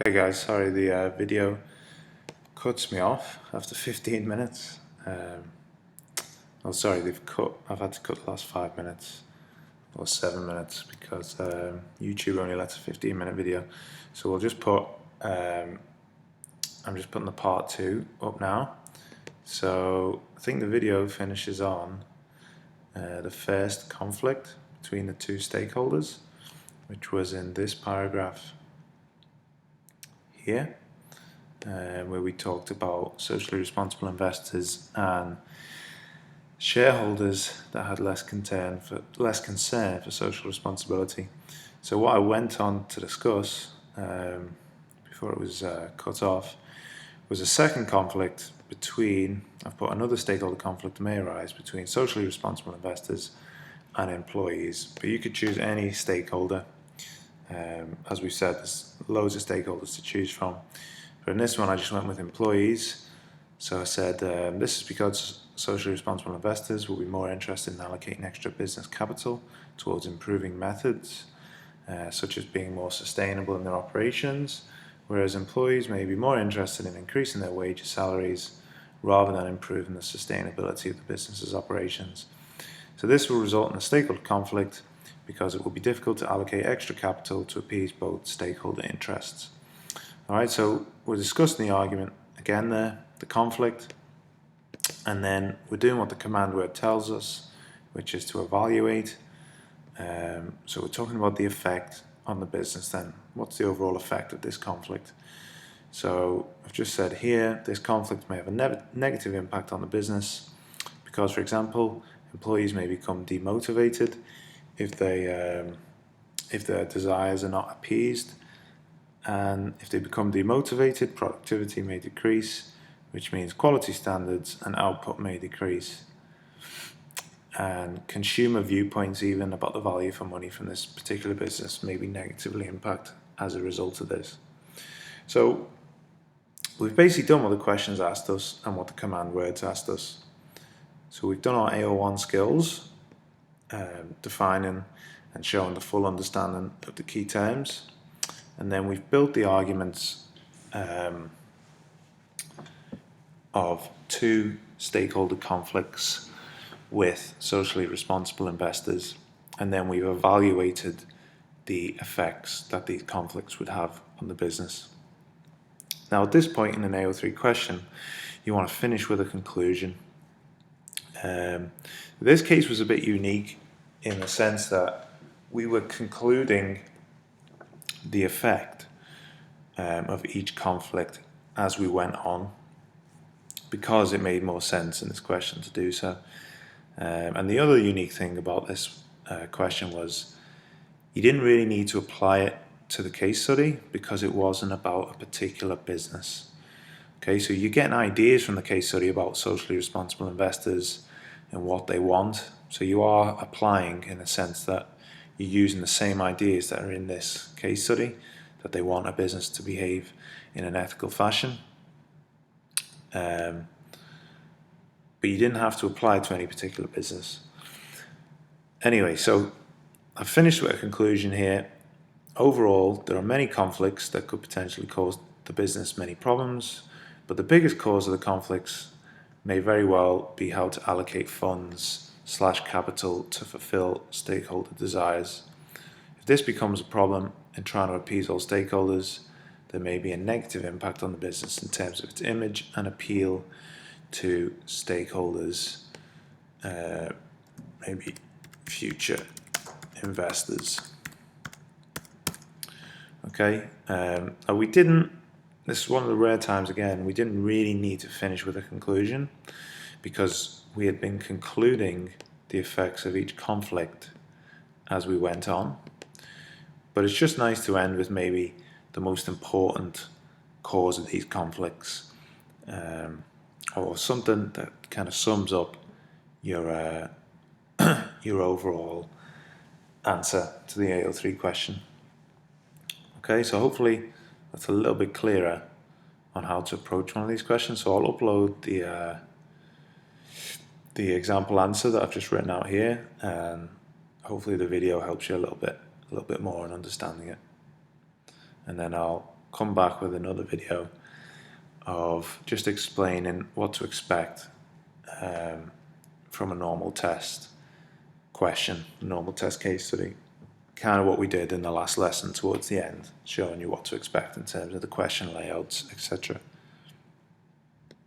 Okay guys, sorry the video cuts me off after 15 minutes. Oh sorry, I've had to cut the last 5 minutes or 7 minutes because YouTube only lets a 15-minute video. So we'll just put, I'm just putting the part 2 up now. So I think the video finishes on the first conflict between the two stakeholders, which was in this paragraph here. Where we talked about socially responsible investors and shareholders that had less concern for social responsibility. So what I went on to discuss before it was cut off was a second conflict between, I've put another stakeholder conflict may arise between socially responsible investors and employees, but you could choose any stakeholder. As we said, there's loads of stakeholders to choose from. But in this one, I just went with employees. So I said, this is because socially responsible investors will be more interested in allocating extra business capital towards improving methods, such as being more sustainable in their operations, whereas employees may be more interested in increasing their wages, salaries, rather than improving the sustainability of the business's operations. So this will result in a stakeholder conflict because it will be difficult to allocate extra capital to appease both stakeholder interests. Alright, so we're discussing the argument again there, the conflict, and then we're doing what the command word tells us, which is to evaluate. So we're talking about the effect on the business then. What's the overall effect of this conflict? So I've just said here, this conflict may have a negative impact on the business because, for example, employees may become demotivated if their desires are not appeased. And if they become demotivated, productivity may decrease, which means quality standards and output may decrease. And consumer viewpoints even about the value for money from this particular business may be negatively impacted as a result of this. So we've basically done what the questions asked us and what the command words asked us. So we've done our AO1 skills, defining and showing the full understanding of the key terms. And then we've built the arguments of two stakeholder conflicts with socially responsible investors, and then we've evaluated the effects that these conflicts would have on the business. Now at this point in an AO3 question, you want to finish with a conclusion. This case was a bit unique in the sense that we were concluding the effect of each conflict as we went on, because it made more sense in this question to do so. And the other unique thing about this question was you didn't really need to apply it to the case study because it wasn't about a particular business. Okay, so you're getting ideas from the case study about socially responsible investors and what they want. So you are applying in a sense that you're using the same ideas that are in this case study, that they want a business to behave in an ethical fashion. But you didn't have to apply to any particular business. Anyway, so I've finished with a conclusion here. Overall, there are many conflicts that could potentially cause the business many problems, but the biggest cause of the conflicts may very well be how to allocate funds / capital to fulfill stakeholder desires. If this becomes a problem in trying to appease all stakeholders, there may be a negative impact on the business in terms of its image and appeal to stakeholders, maybe future investors. Okay, this is one of the rare times again, we didn't really need to finish with a conclusion because we had been concluding the effects of each conflict as we went on. But it's just nice to end with maybe the most important cause of these conflicts, or something that kind of sums up your your overall answer to the AO3 question. Okay, so hopefully that's a little bit clearer on how to approach one of these questions. So I'll upload the example answer that I've just written out here, and hopefully the video helps you a little bit more in understanding it. And then I'll come back with another video of just explaining what to expect from a normal test question, normal test case study. Kind of what we did in the last lesson towards the end, showing you what to expect in terms of the question layouts, etc.